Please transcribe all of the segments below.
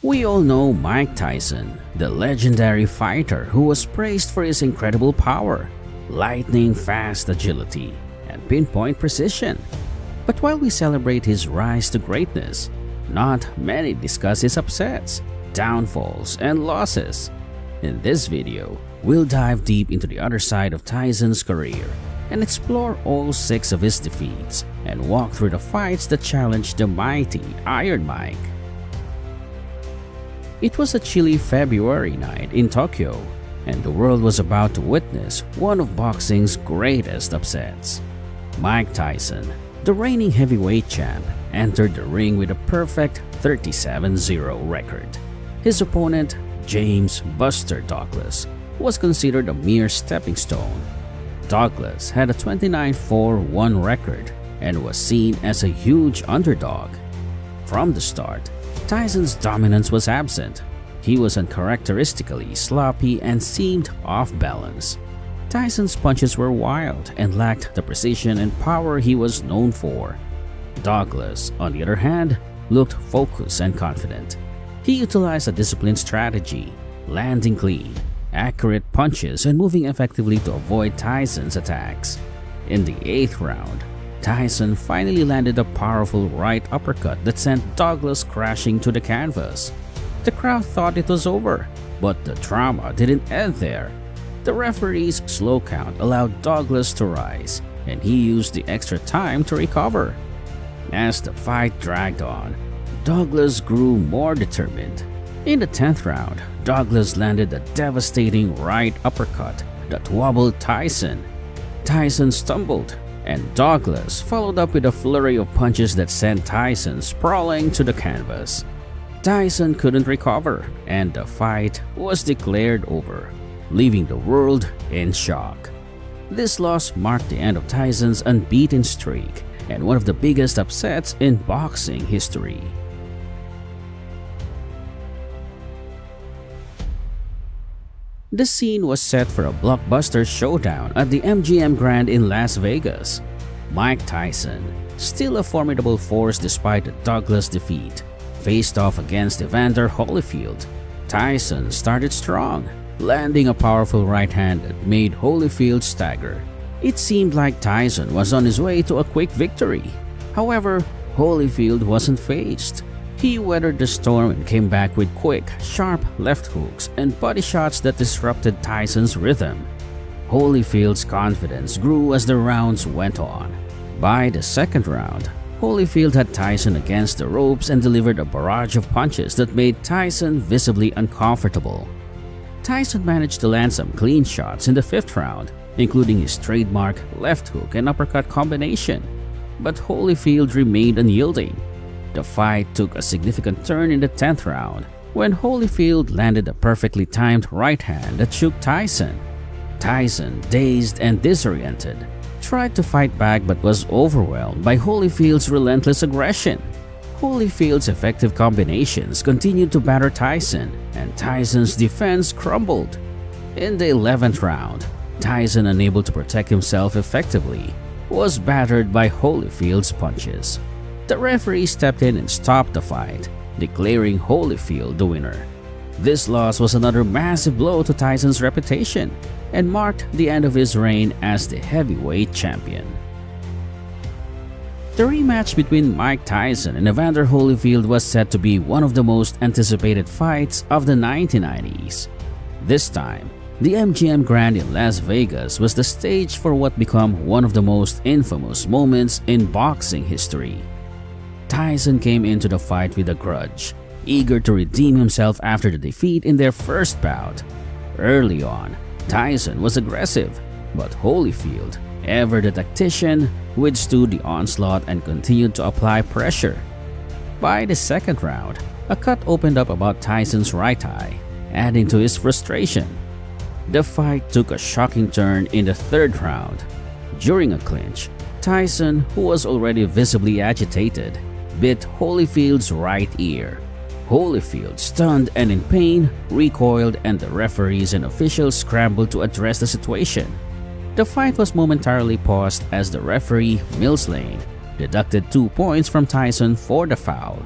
We all know Mike Tyson, the legendary fighter who was praised for his incredible power, lightning-fast agility, and pinpoint precision. But while we celebrate his rise to greatness, not many discuss his upsets, downfalls, and losses. In this video, we'll dive deep into the other side of Tyson's career and explore all 6 of his defeats and walk through the fights that challenged the mighty Iron Mike. It was a chilly February night in Tokyo, and the world was about to witness one of boxing's greatest upsets. Mike Tyson, the reigning heavyweight champ, entered the ring with a perfect 37-0 record. His opponent, James "Buster" Douglas, was considered a mere stepping stone. Douglas had a 29-4-1 record and was seen as a huge underdog. From the start, Tyson's dominance was absent. He was uncharacteristically sloppy and seemed off balance. Tyson's punches were wild and lacked the precision and power he was known for. Douglas, on the other hand, looked focused and confident. He utilized a disciplined strategy, landing clean, accurate punches and moving effectively to avoid Tyson's attacks. In the 8th round, Tyson finally landed a powerful right uppercut that sent Douglas crashing to the canvas. The crowd thought it was over, but the drama didn't end there. The referee's slow count allowed Douglas to rise, and he used the extra time to recover. As the fight dragged on, Douglas grew more determined. In the 10th round, Douglas landed a devastating right uppercut that wobbled Tyson. Tyson stumbled, and Douglas followed up with a flurry of punches that sent Tyson sprawling to the canvas. Tyson couldn't recover, and the fight was declared over, leaving the world in shock. This loss marked the end of Tyson's unbeaten streak and one of the biggest upsets in boxing history. The scene was set for a blockbuster showdown at the MGM Grand in Las Vegas. Mike Tyson, still a formidable force despite the Douglas defeat, faced off against Evander Holyfield. Tyson started strong, landing a powerful right hand that made Holyfield stagger. It seemed like Tyson was on his way to a quick victory. However, Holyfield wasn't fazed. He weathered the storm and came back with quick, sharp left hooks and body shots that disrupted Tyson's rhythm. Holyfield's confidence grew as the rounds went on. By the 2nd round, Holyfield had Tyson against the ropes and delivered a barrage of punches that made Tyson visibly uncomfortable. Tyson managed to land some clean shots in the 5th round, including his trademark left hook and uppercut combination, but Holyfield remained unyielding. The fight took a significant turn in the 10th round when Holyfield landed a perfectly timed right hand that shook Tyson. Tyson, dazed and disoriented, tried to fight back but was overwhelmed by Holyfield's relentless aggression. Holyfield's effective combinations continued to batter Tyson, and Tyson's defense crumbled. In the 11th round, Tyson, unable to protect himself effectively, was battered by Holyfield's punches. The referee stepped in and stopped the fight, declaring Holyfield the winner. This loss was another massive blow to Tyson's reputation and marked the end of his reign as the heavyweight champion. The rematch between Mike Tyson and Evander Holyfield was said to be one of the most anticipated fights of the 1990s. This time, the MGM Grand in Las Vegas was the stage for what became one of the most infamous moments in boxing history. Tyson came into the fight with a grudge, eager to redeem himself after the defeat in their first bout. Early on, Tyson was aggressive, but Holyfield, ever the tactician, withstood the onslaught and continued to apply pressure. By the 2nd round, a cut opened up about Tyson's right eye, adding to his frustration. The fight took a shocking turn in the 3rd round. During a clinch, Tyson, who was already visibly agitated, bit Holyfield's right ear. Holyfield, stunned and in pain, recoiled, and the referees and officials scrambled to address the situation. The fight was momentarily paused as the referee, Mills Lane, deducted 2 points from Tyson for the foul.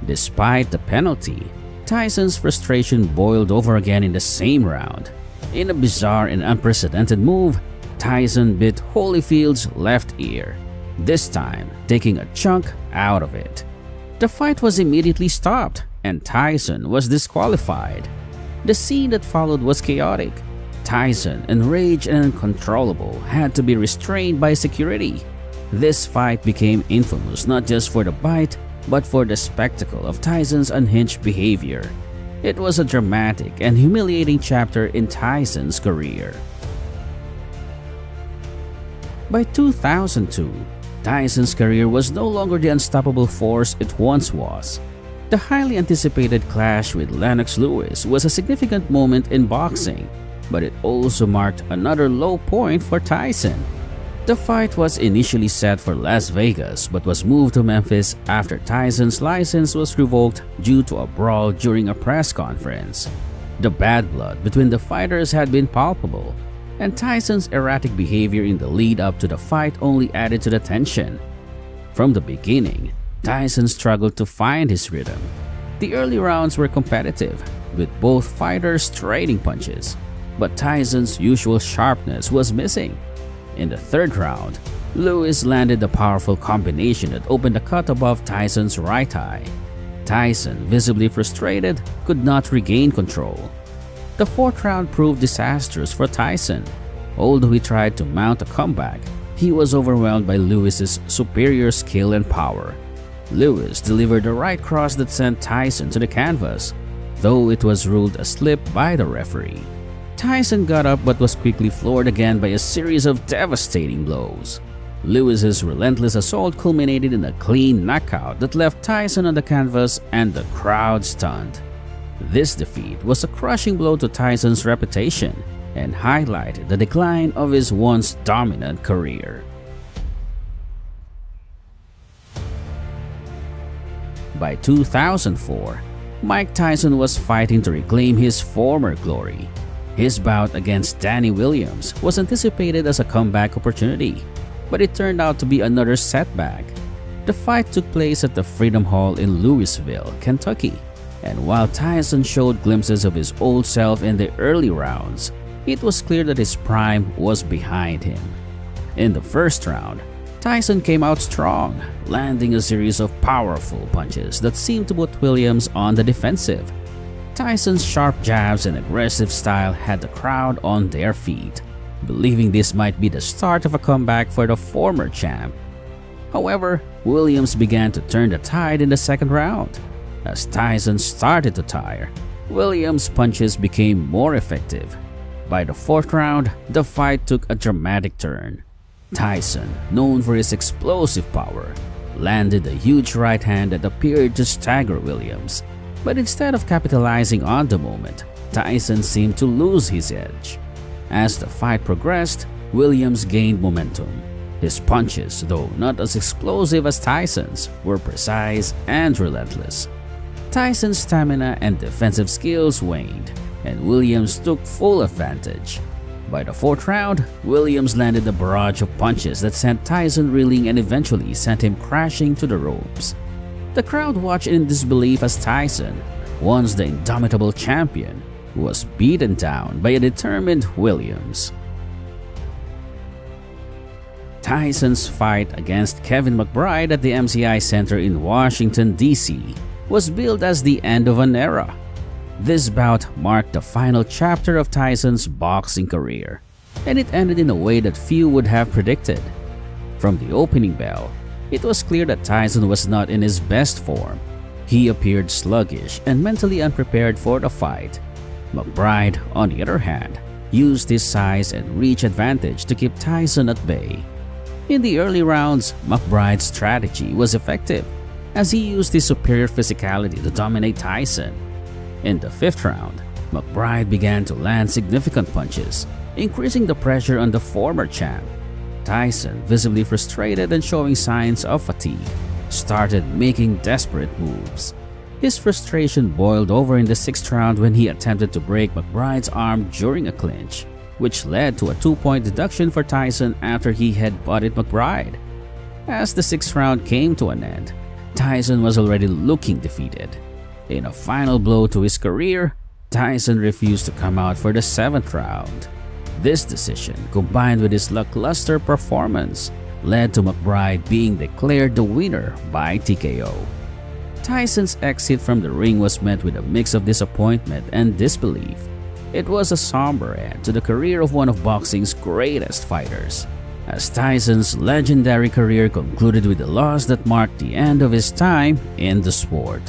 Despite the penalty, Tyson's frustration boiled over again in the same round. In a bizarre and unprecedented move, Tyson bit Holyfield's left ear, this time taking a chunk out of it. The fight was immediately stopped and Tyson was disqualified. The scene that followed was chaotic. Tyson, enraged and uncontrollable, had to be restrained by security. This fight became infamous not just for the bite, but for the spectacle of Tyson's unhinged behavior. It was a dramatic and humiliating chapter in Tyson's career. By 2002, Tyson's career was no longer the unstoppable force it once was. The highly anticipated clash with Lennox Lewis was a significant moment in boxing, but it also marked another low point for Tyson. The fight was initially set for Las Vegas but was moved to Memphis after Tyson's license was revoked due to a brawl during a press conference. The bad blood between the fighters had been palpable, and Tyson's erratic behavior in the lead-up to the fight only added to the tension. From the beginning, Tyson struggled to find his rhythm. The early rounds were competitive, with both fighters trading punches, but Tyson's usual sharpness was missing. In the third round, Lewis landed a powerful combination that opened a cut above Tyson's right eye. Tyson, visibly frustrated, could not regain control. The fourth round proved disastrous for Tyson. Although he tried to mount a comeback, he was overwhelmed by Lewis's superior skill and power. Lewis delivered a right cross that sent Tyson to the canvas, though it was ruled a slip by the referee. Tyson got up but was quickly floored again by a series of devastating blows. Lewis's relentless assault culminated in a clean knockout that left Tyson on the canvas and the crowd stunned. This defeat was a crushing blow to Tyson's reputation and highlighted the decline of his once dominant career. By 2004, Mike Tyson was fighting to reclaim his former glory. His bout against Danny Williams was anticipated as a comeback opportunity, but it turned out to be another setback. The fight took place at the Freedom Hall in Louisville, Kentucky, and while Tyson showed glimpses of his old self in the early rounds, it was clear that his prime was behind him. In the first round, Tyson came out strong, landing a series of powerful punches that seemed to put Williams on the defensive. Tyson's sharp jabs and aggressive style had the crowd on their feet, believing this might be the start of a comeback for the former champ. However, Williams began to turn the tide in the second round. As Tyson started to tire, Williams' punches became more effective. By the fourth round, the fight took a dramatic turn. Tyson, known for his explosive power, landed a huge right hand that appeared to stagger Williams. But instead of capitalizing on the moment, Tyson seemed to lose his edge. As the fight progressed, Williams gained momentum. His punches, though not as explosive as Tyson's, were precise and relentless. Tyson's stamina and defensive skills waned, and Williams took full advantage. By the fourth round, Williams landed a barrage of punches that sent Tyson reeling and eventually sent him crashing to the ropes. The crowd watched in disbelief as Tyson, once the indomitable champion, was beaten down by a determined Williams. Tyson's fight against Kevin McBride at the MCI Center in Washington, D.C. was billed as the end of an era. This bout marked the final chapter of Tyson's boxing career, and it ended in a way that few would have predicted. From the opening bell, it was clear that Tyson was not in his best form. He appeared sluggish and mentally unprepared for the fight. McBride, on the other hand, used his size and reach advantage to keep Tyson at bay. In the early rounds, McBride's strategy was effective, as he used his superior physicality to dominate Tyson. In the fifth round, McBride began to land significant punches, increasing the pressure on the former champ. Tyson, visibly frustrated and showing signs of fatigue, started making desperate moves. His frustration boiled over in the sixth round when he attempted to break McBride's arm during a clinch, which led to a 2-point deduction for Tyson after he headbutted McBride. As the sixth round came to an end, Tyson was already looking defeated. In a final blow to his career, Tyson refused to come out for the 7th round. This decision, combined with his lackluster performance, led to McBride being declared the winner by TKO. Tyson's exit from the ring was met with a mix of disappointment and disbelief. It was a somber end to the career of one of boxing's greatest fighters, as Tyson's legendary career concluded with a loss that marked the end of his time in the sport.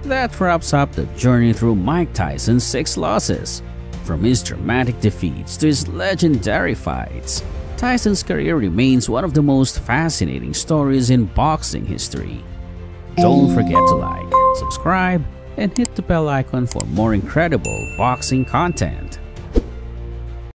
That wraps up the journey through Mike Tyson's 6 losses. From his dramatic defeats to his legendary fights, Tyson's career remains one of the most fascinating stories in boxing history. Don't forget to like, subscribe, and hit the bell icon for more incredible boxing content.